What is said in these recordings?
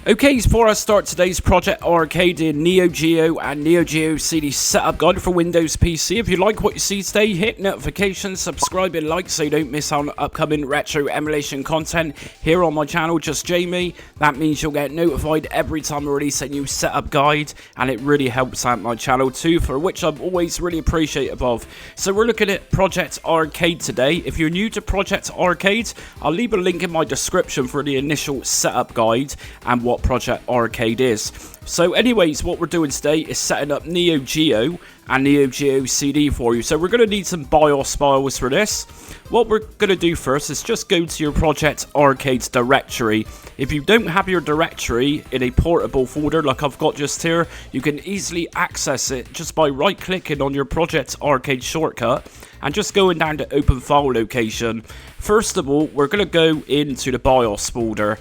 Okay, before I start today's Project Arcade in Neo Geo and Neo Geo CD setup guide for Windows PC, if you like what you see today, hit notifications, subscribe and like so you don't miss out on upcoming retro emulation content here on my channel, Just Jamie. That means you'll get notified every time I release a new setup guide, and it really helps out my channel too, for which I'm always really appreciative of. So we're looking at Project Arcade today. If you're new to Project Arcade, I'll leave a link in my description for the initial setup guide and what Project Arcade is. So anyways, what we're doing today is setting up Neo Geo and Neo Geo CD for you. So we're going to need some BIOS files for this. What we're going to do first is just go to your Project Arcade directory. If you don't have your directory in a portable folder like I've got just here, you can easily access it just by right clicking on your Project Arcade shortcut and just going down to open file location. First of all, we're going to go into the BIOS folder,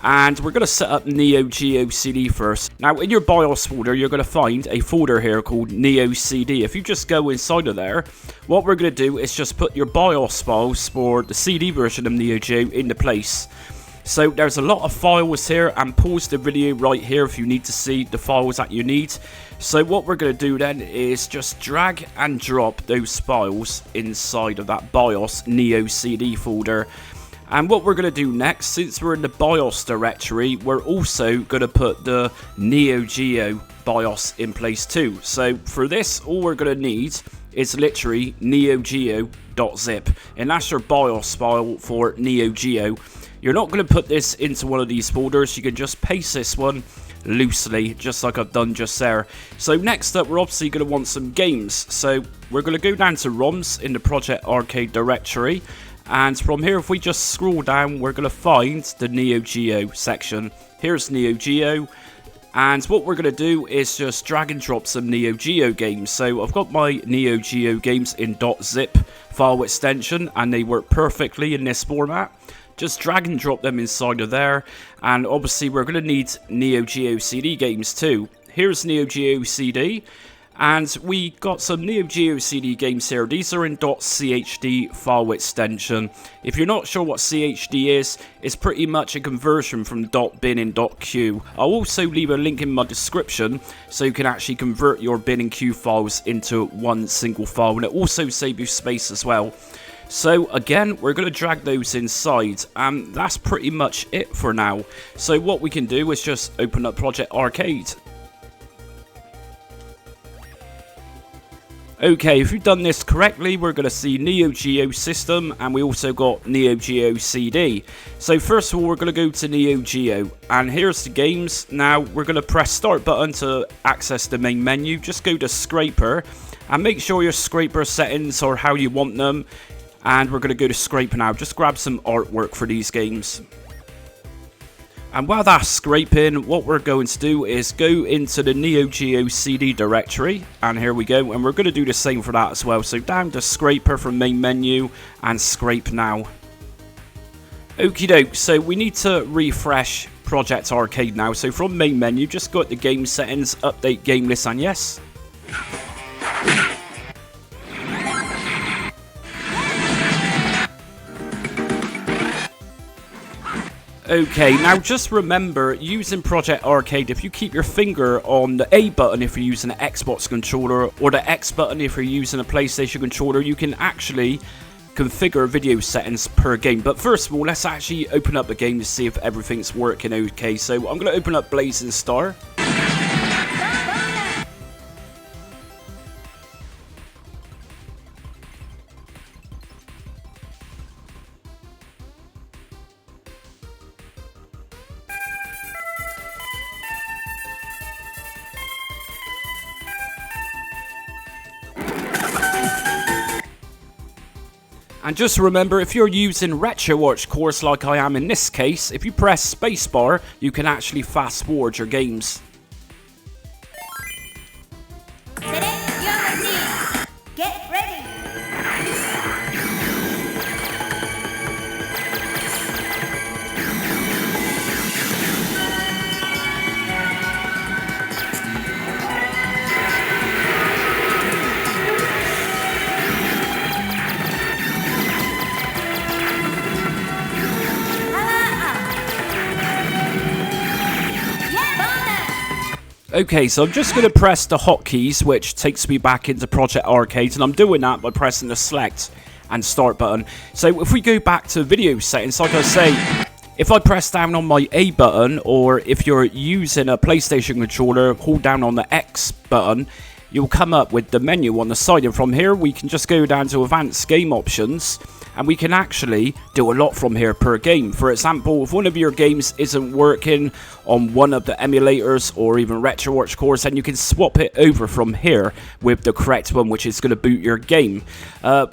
and we're going to set up Neo Geo CD first. Now, in your BIOS folder, you're going to find a folder here called Neo CD. If you just go inside of there, what we're going to do is just put your BIOS files for the CD version of Neo Geo into place. So there's a lot of files here, and pause the video right here if you need to see the files that you need. So what we're going to do then is just drag and drop those files inside of that BIOS Neo CD folder. And what we're going to do next, since we're in the BIOS directory, we're also going to put the Neo Geo BIOS in place too. So for this, all we're going to need is literally neogeo.zip, and that's your BIOS file for Neo Geo. You're not going to put this into one of these folders, you can just paste this one loosely, just like I've done just there. So next up, we're obviously going to want some games. So we're going to go down to ROMs in the Project Arcade directory. And from here, if we just scroll down, we're going to find the Neo Geo section. Here's Neo Geo. And what we're going to do is just drag and drop some Neo Geo games. So I've got my Neo Geo games in .zip file extension, and they work perfectly in this format. Just drag and drop them inside of there. And obviously, we're going to need Neo Geo CD games too. Here's Neo Geo CD. And we got some Neo Geo CD games here. These are in .chd file extension. If you're not sure what CHD is, it's pretty much a conversion from .bin and .q. I'll also leave a link in my description so you can actually convert your bin and q files into one single file, and it also saves you space as well. So again, we're going to drag those inside, and that's pretty much it for now. So what we can do is just open up Project Arcade. Okay, if you've done this correctly, we're going to see Neo Geo System, and we also got Neo Geo CD. So first of all, we're going to go to Neo Geo, and here's the games. Now, we're going to press start button to access the main menu. Just go to scraper, and make sure your scraper settings are how you want them. And we're going to go to scraper now. Just grab some artwork for these games. And while that's scraping, what we're going to do is go into the Neo Geo CD directory, and here we go, and we're going to do the same for that as well. So down to scraper from main menu and scrape now. Okie doke, so we need to refresh Project Arcade now. So from main menu, just go to the game settings, update game list, and yes. Okay, now just remember, using Project Arcade, if you keep your finger on the A button if you're using an Xbox controller, or the X button if you're using a PlayStation controller, you can actually configure video settings per game. But first of all, let's actually open up the game to see if everything's working okay. So I'm going to open up Blazing Star. And just remember, if you're using RetroArch course like I am in this case, if you press spacebar, you can actually fast forward your games. Get ready! Okay, so I'm just going to press the hotkeys, which takes me back into Project Arcade, and I'm doing that by pressing the select and start button. So if we go back to video settings, like I say, if I press down on my A button, or if you're using a PlayStation controller, hold down on the X button, you'll come up with the menu on the side, and from here we can just go down to advanced game options, and we can actually do a lot from here per game. For example, if one of your games isn't working on one of the emulators or even retroarch cores, then you can swap it over from here with the correct one, which is going to boot your game.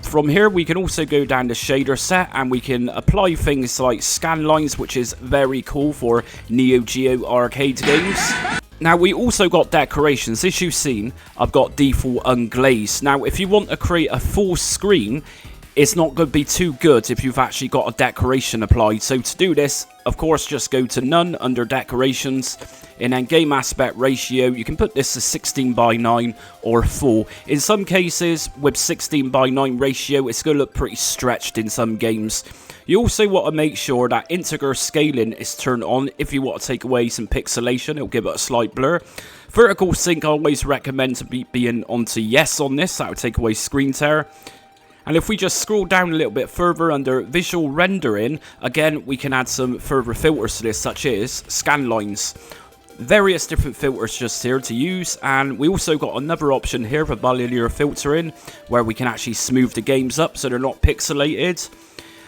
From here we can also go down to shader set, and we can apply things like scan lines, which is very cool for Neo Geo arcade games. Now, we also got decorations. As you've seen, I've got default unglazed. Now, if you want to create a full screen, it's not going to be too good if you've actually got a decoration applied. So to do this, of course, just go to none under decorations, and then game aspect ratio, you can put this to 16:9 or full. In some cases, with 16:9 ratio, it's going to look pretty stretched in some games. You also want to make sure that integer scaling is turned on. If you want to take away some pixelation, it'll give it a slight blur. Vertical sync, I always recommend to be being onto yes on this. That will take away screen tear. And if we just scroll down a little bit further under visual rendering, again, we can add some further filters to this, such as scan lines. Various different filters just here to use, and we also got another option here for bilinear filtering, where we can actually smooth the games up so they're not pixelated.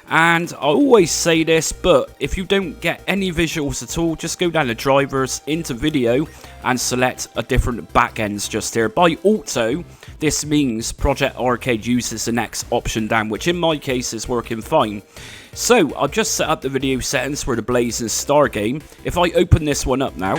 And I always say this, but if you don't get any visuals at all, just go down to drivers, into video, and select a different backends just here. By auto, this means Project Arcade uses the next option down, which in my case is working fine. So I've just set up the video settings for the Blazing Star game. If I open this one up now,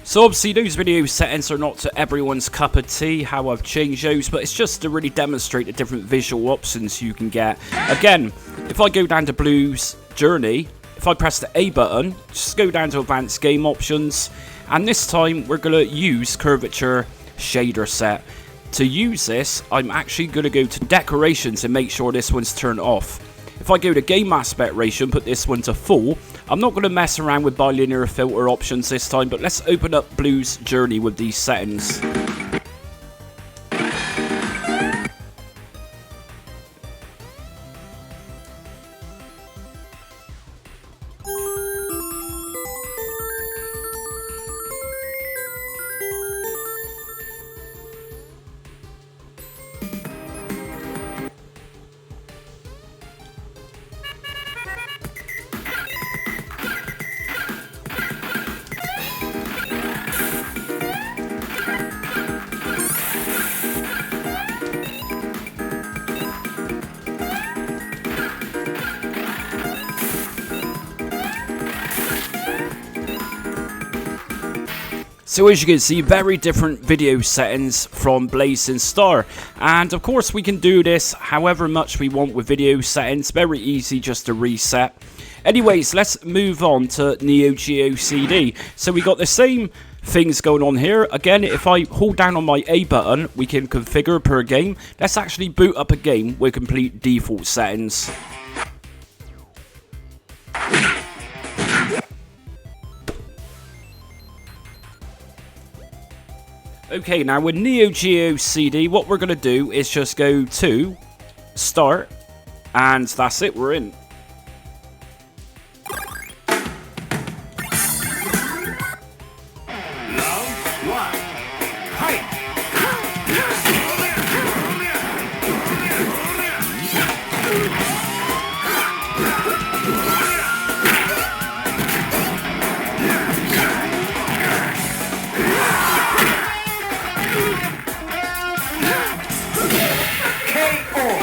so obviously those video settings are not to everyone's cup of tea, how I've changed those, but it's just to really demonstrate the different visual options you can get. Again, if I go down to Blues Journey, if I press the A button, just go down to advanced game options, and this time we're going to use curvature shader set. To use this, I'm actually going to go to decorations and make sure this one's turned off. If I go to game aspect ratio and put this one to full, I'm not going to mess around with bilinear filter options this time, but let's open up Blues Journey with these settings. So as you can see, very different video settings from Blazing Star, and of course we can do this however much we want with video settings. Very easy just to reset. Anyways, let's move on to Neo Geo CD. So we got the same things going on here. Again, if I hold down on my A button, we can configure per game. Let's actually boot up a game with complete default settings. Okay, now with Neo Geo CD, what we're going to do is just go to Start, and that's it, we're in.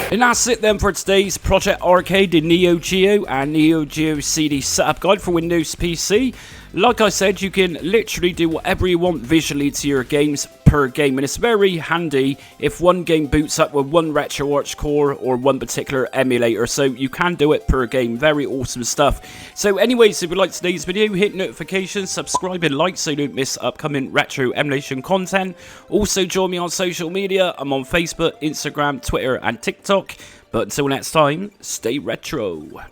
And that's it then for today's Project Arcade in Neo Geo and Neo Geo CD setup guide for Windows PC. Like I said, you can literally do whatever you want visually to your games. per game, and it's very handy if one game boots up with one RetroArch core or one particular emulator, so you can do it per game. Very awesome stuff. So anyways, if you like today's video, hit notifications, subscribe and like so you don't miss upcoming retro emulation content. Also join me on social media. I'm on Facebook, Instagram, Twitter and TikTok. But until next time, stay retro.